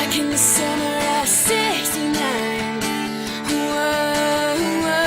back in the summer of '69. Whoa, whoa.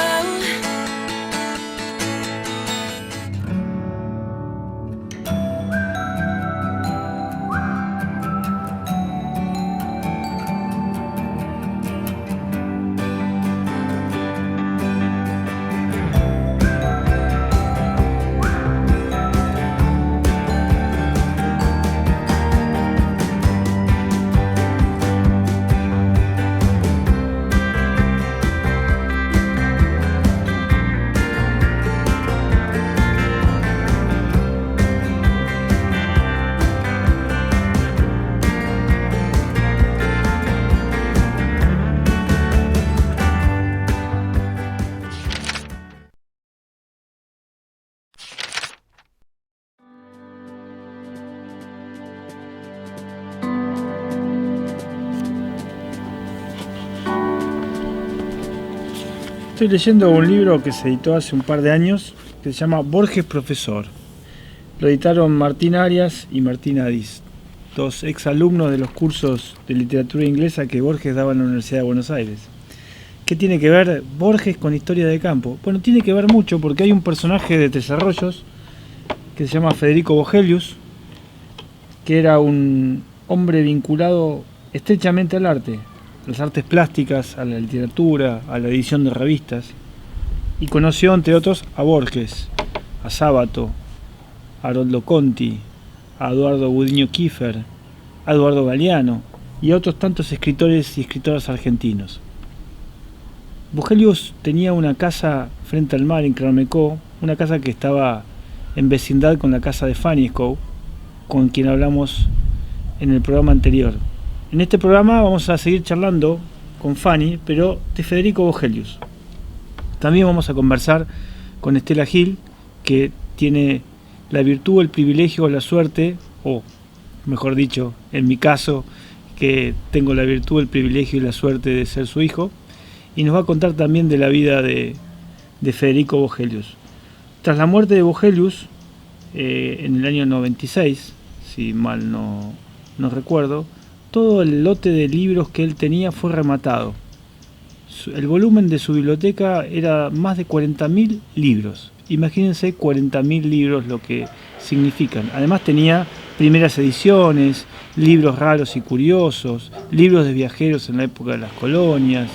Estoy leyendo un libro que se editó hace un par de años que se llama Borges Profesor. Lo editaron Martín Arias y Martín Adis, dos exalumnos de los cursos de literatura inglesa que Borges daba en la Universidad de Buenos Aires. ¿Qué tiene que ver Borges con historia de campo? Bueno, tiene que ver mucho porque hay un personaje de Tres Arroyos que se llama Federico Vogelius, que era un hombre vinculado estrechamente al arte, las artes plásticas, a la literatura, a la edición de revistas, y conoció entre otros a Borges, a Sábato, a Haroldo Conti, a Eduardo Budiño Kiefer, a Eduardo Galeano y a otros tantos escritores y escritoras argentinos. Vogelius tenía una casa frente al mar en Cranmecó, una casa que estaba en vecindad con la casa de Fanny Scow, con quien hablamos en el programa anterior. En este programa vamos a seguir charlando con Fanny, pero de Federico Vogelius. También vamos a conversar con Estela Gil, que tiene la virtud, el privilegio o la suerte, o mejor dicho, en mi caso, que tengo la virtud, el privilegio y la suerte de ser su hijo, y nos va a contar también de la vida de Federico Vogelius. Tras la muerte de Vogelius, en el año 96, si mal no recuerdo, todo el lote de libros que él tenía fue rematado. El volumen de su biblioteca era más de 40.000 libros. Imagínense 40.000 libros lo que significan. Además tenía primeras ediciones, libros raros y curiosos, libros de viajeros en la época de las colonias,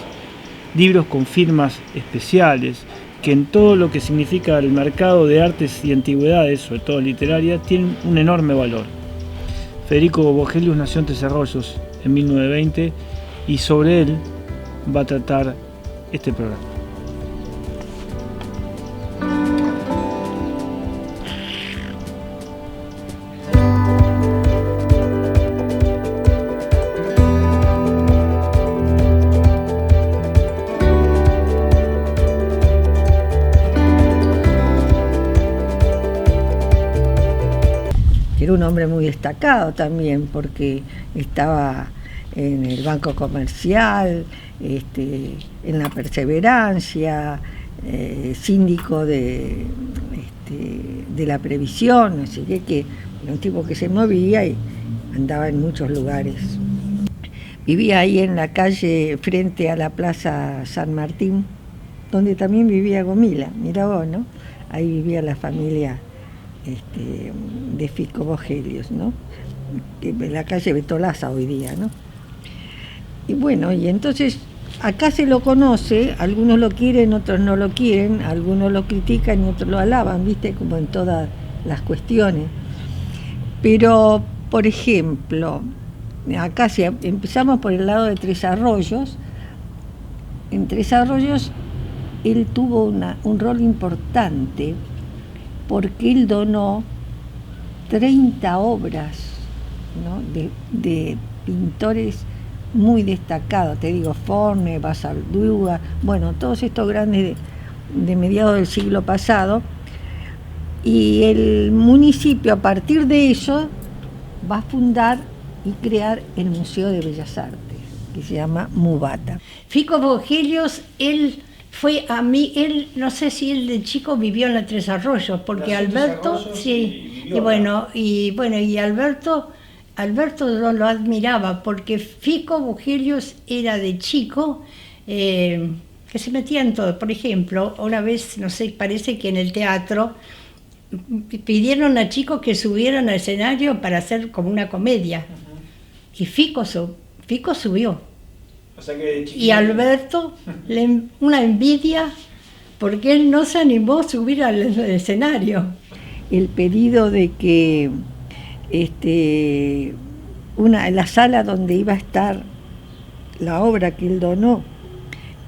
libros con firmas especiales, que en todo lo que significa el mercado de artes y antigüedades, sobre todo literaria, tienen un enorme valor. Federico Vogelius nació en Tres Arroyos en 1920 y sobre él va a tratar este programa. Era un hombre muy destacado también porque estaba en el Banco Comercial, en la Perseverancia, síndico de la Previsión, así que era un tipo que se movía y andaba en muchos lugares. Vivía ahí en la calle frente a la Plaza San Martín, donde también vivía Gomila, mira vos, ¿no? Ahí vivía la familia de Fico Vogelius, ¿no? En la calle Betolaza hoy día, ¿no? Y bueno, y entonces acá se lo conoce, algunos lo quieren, otros no lo quieren, algunos lo critican y otros lo alaban, ¿viste? Como en todas las cuestiones. Pero, por ejemplo, acá si empezamos por el lado de Tres Arroyos, en Tres Arroyos él tuvo un rol importante porque él donó 30 obras, ¿no? de pintores muy destacados, te digo, Forne, Basaldúa, bueno, todos estos grandes de mediados del siglo pasado, y el municipio a partir de eso va a fundar y crear el Museo de Bellas Artes, que se llama Mubata. Fico Vogelius, él no sé si él de chico vivió en la Tres Arroyos, porque Alberto, sí, y Alberto Alberto yo lo admiraba porque Fico Bugelius era de chico que se metía en todo. Por ejemplo, una vez, no sé, parece que en el teatro pidieron a chicos que subieran al escenario para hacer como una comedia. Y Fico subió. O sea que Y Alberto, una envidia, porque él no se animó a subir al escenario. El pedido de que la sala donde iba a estar la obra que él donó,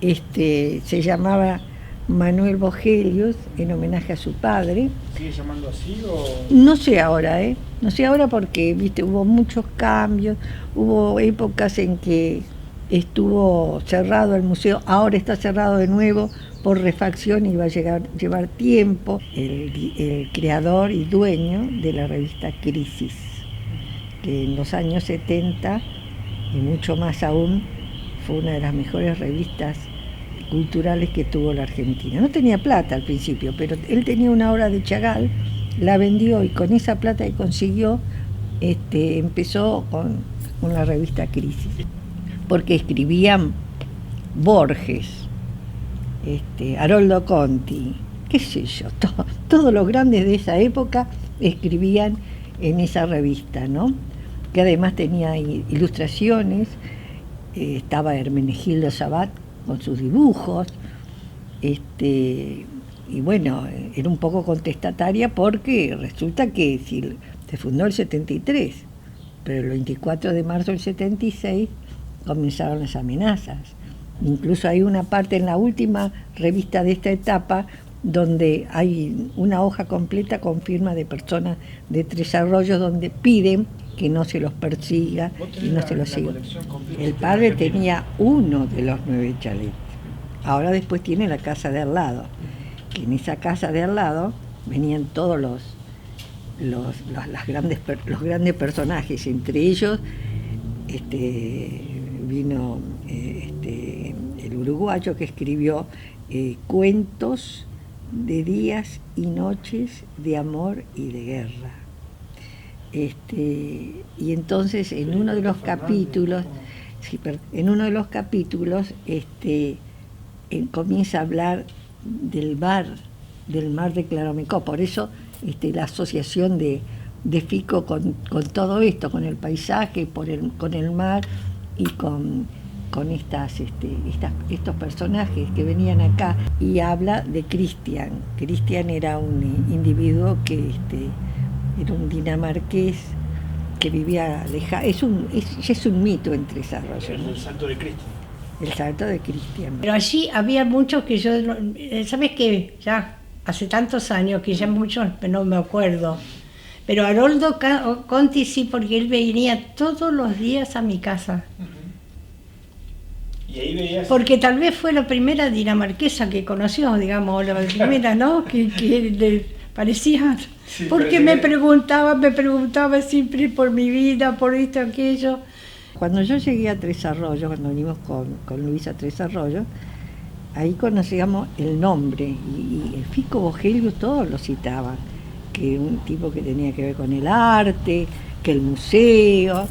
se llamaba Manuel Bogelius, en homenaje a su padre. ¿Sigue llamando así o...? No sé ahora, no sé ahora porque, viste, hubo muchos cambios, hubo épocas en que estuvo cerrado el museo, ahora está cerrado de nuevo por refacción y va a llevar tiempo. El creador y dueño de la revista Crisis, que en los años 70 y mucho más aún fue una de las mejores revistas culturales que tuvo la Argentina. No tenía plata al principio, pero él tenía una obra de Chagall, la vendió y con esa plata que consiguió empezó con la revista Crisis, porque escribían Borges, Haroldo Conti, qué sé yo, todos los grandes de esa época escribían en esa revista, ¿no? Que además tenía ilustraciones, estaba Hermenegildo Sabat con sus dibujos, y bueno, era un poco contestataria porque resulta que se fundó el 73, pero el 24 de marzo del 76 comenzaron las amenazas. Incluso hay una parte en la última revista de esta etapa donde hay una hoja completa con firma de personas de Tres Arroyos donde piden que no se los persiga y no se los siga. El padre tenía uno de los 9 chalets. Ahora después tiene la casa de al lado, que en esa casa de al lado venían todos los grandes personajes, entre ellos vino el uruguayo que escribió cuentos de días y noches de amor y de guerra. Y entonces en uno de los capítulos, comienza a hablar del mar de Claromecó. Por eso la asociación de Fico con todo esto, con el paisaje, con el mar y con estos personajes que venían acá. Y habla de Cristian. Cristian era un individuo que era un dinamarqués que vivía lejano. Es un mito en Tres Arroyos. El salto de Cristian. El salto de Cristian. Pero allí había muchos que yo, ¿sabes qué? Ya hace tantos años que ya muchos no me acuerdo. Pero Haroldo Conti sí, porque él venía todos los días a mi casa. Y ahí veías... Porque tal vez fue la primera dinamarquesa que conoció, digamos, la primera, ¿no? que le parecía... Sí, porque me preguntaba siempre por mi vida, por esto, aquello. Cuando yo llegué a Tres Arroyos, cuando vinimos con Luis a Tres Arroyos, ahí conocíamos el nombre, y el Fico Bogelius todos lo citaban, que un tipo que tenía que ver con el arte, que el museo,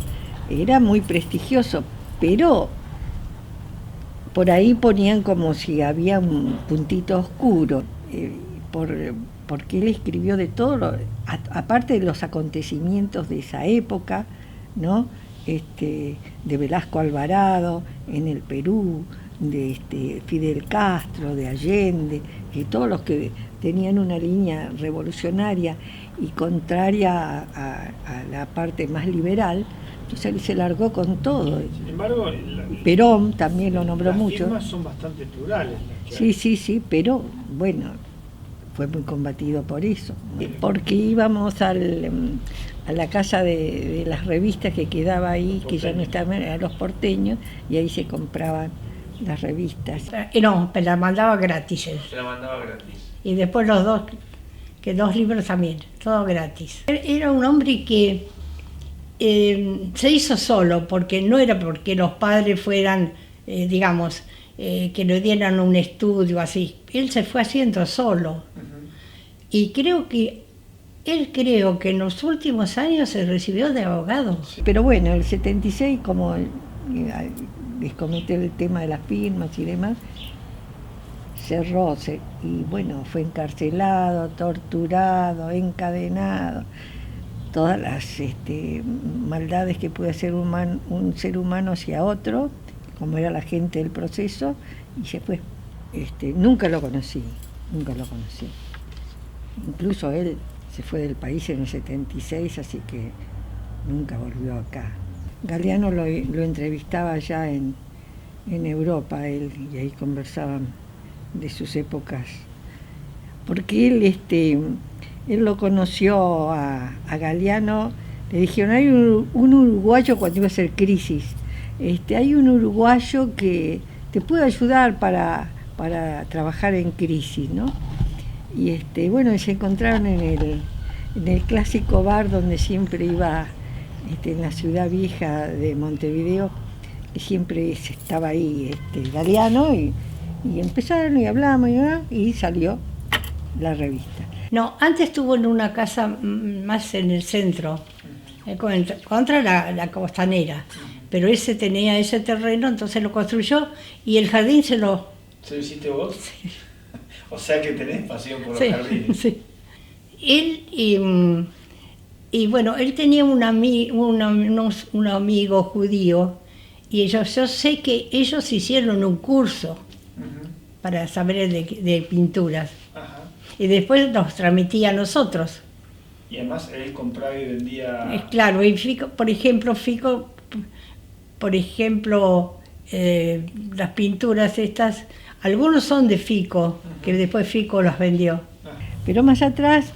era muy prestigioso, pero por ahí ponían como si había un puntito oscuro, porque él escribió de todo, aparte de los acontecimientos de esa época, ¿no? De Velasco Alvarado en el Perú, de Fidel Castro, de Allende, y todos los que tenían una línea revolucionaria y contraria a la parte más liberal. Entonces él se largó con todo. Sin embargo, Perón también lo nombró las mucho. Las firmas son bastante plurales. Sí, pero bueno, fue muy combatido por eso. Porque íbamos a la casa de las revistas que quedaba ahí, que ya no estaban, a los porteños, y ahí se compraban las revistas. No, me la mandaba gratis él. Se la mandaba gratis. Y después los dos libros también, todo gratis. Era un hombre que se hizo solo, porque no era porque los padres fueran, que le dieran un estudio así. Él se fue haciendo solo. Y creo que Él creo que en los últimos años se recibió de abogado. Pero bueno, el 76, como les comenté el tema de las firmas y demás, cerró y bueno, fue encarcelado, torturado, encadenado, todas las maldades que puede hacer un ser humano hacia otro, como era la gente del proceso, y se fue. Nunca lo conocí. Incluso él se fue del país en el 76, así que nunca volvió acá. Galeano lo entrevistaba allá en Europa, él, y ahí conversaban de sus épocas, porque él lo conoció a Galeano, le dijeron, hay un uruguayo cuando iba a ser crisis, hay un uruguayo que te puede ayudar para trabajar en crisis, ¿no? Y bueno, se encontraron en el clásico bar donde siempre iba, en la ciudad vieja de Montevideo, y siempre estaba ahí Galeano, y empezaron y hablamos y salió la revista. No, antes estuvo en una casa más en el centro, contra la costanera, pero ese tenía ese terreno, entonces lo construyó y el jardín ¿Se lo hiciste vos? Sí. O sea que tenés pasión por los jardines. Sí. Él y bueno, él tenía un amigo judío y yo sé que ellos hicieron un curso para saber de pinturas. Ajá. Y después nos transmitía a nosotros. Y además él compraba y vendía... Claro, y Fico, por ejemplo, las pinturas estas, algunos son de Fico, que después Fico las vendió. Pero más atrás,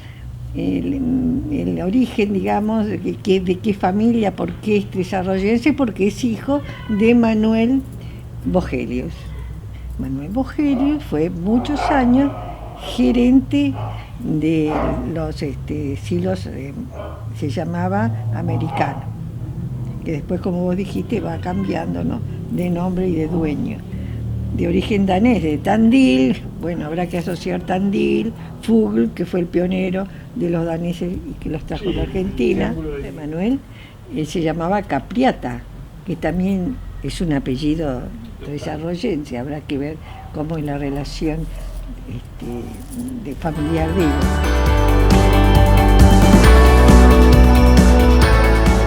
el origen, digamos, de qué familia, por qué es trisarroyense, porque es hijo de Manuel Vogelius. Manuel Vogelius fue muchos años gerente de los silos, se llamaba Americano, que después, como vos dijiste, va cambiando, ¿no?, de nombre y de dueño. De origen danés, de Tandil, bueno, habrá que asociar Tandil, Fugl, que fue el pionero de los daneses y que los trajo a la Argentina, de Manuel, se llamaba Capriata, que también es un apellido trisarroyense, habrá que ver cómo es la relación de familiar de ellos.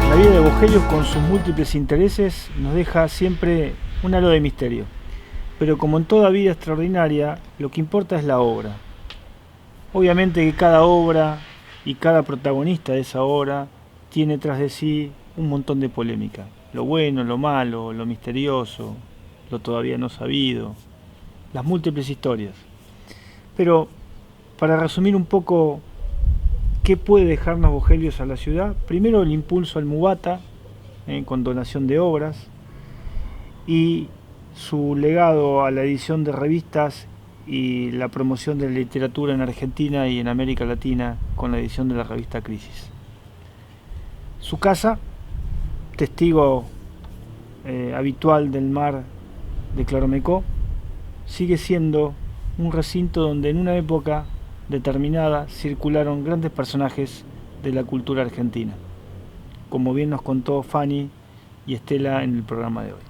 La vida de Vogelius, con sus múltiples intereses, nos deja siempre un halo de misterio. Pero como en toda vida extraordinaria, lo que importa es la obra. Obviamente que cada obra y cada protagonista de esa obra tiene tras de sí un montón de polémica. Lo bueno, lo malo, lo misterioso, lo todavía no sabido, las múltiples historias. Pero, para resumir un poco qué puede dejarnos Vogelius a la ciudad, primero el impulso al Mubata, con donación de obras, y su legado a la edición de revistas y la promoción de la literatura en Argentina y en América Latina con la edición de la revista Crisis. Su casa, testigo habitual del mar de Claromecó, sigue siendo un recinto donde en una época determinada circularon grandes personajes de la cultura argentina, como bien nos contó Fanny y Estela en el programa de hoy.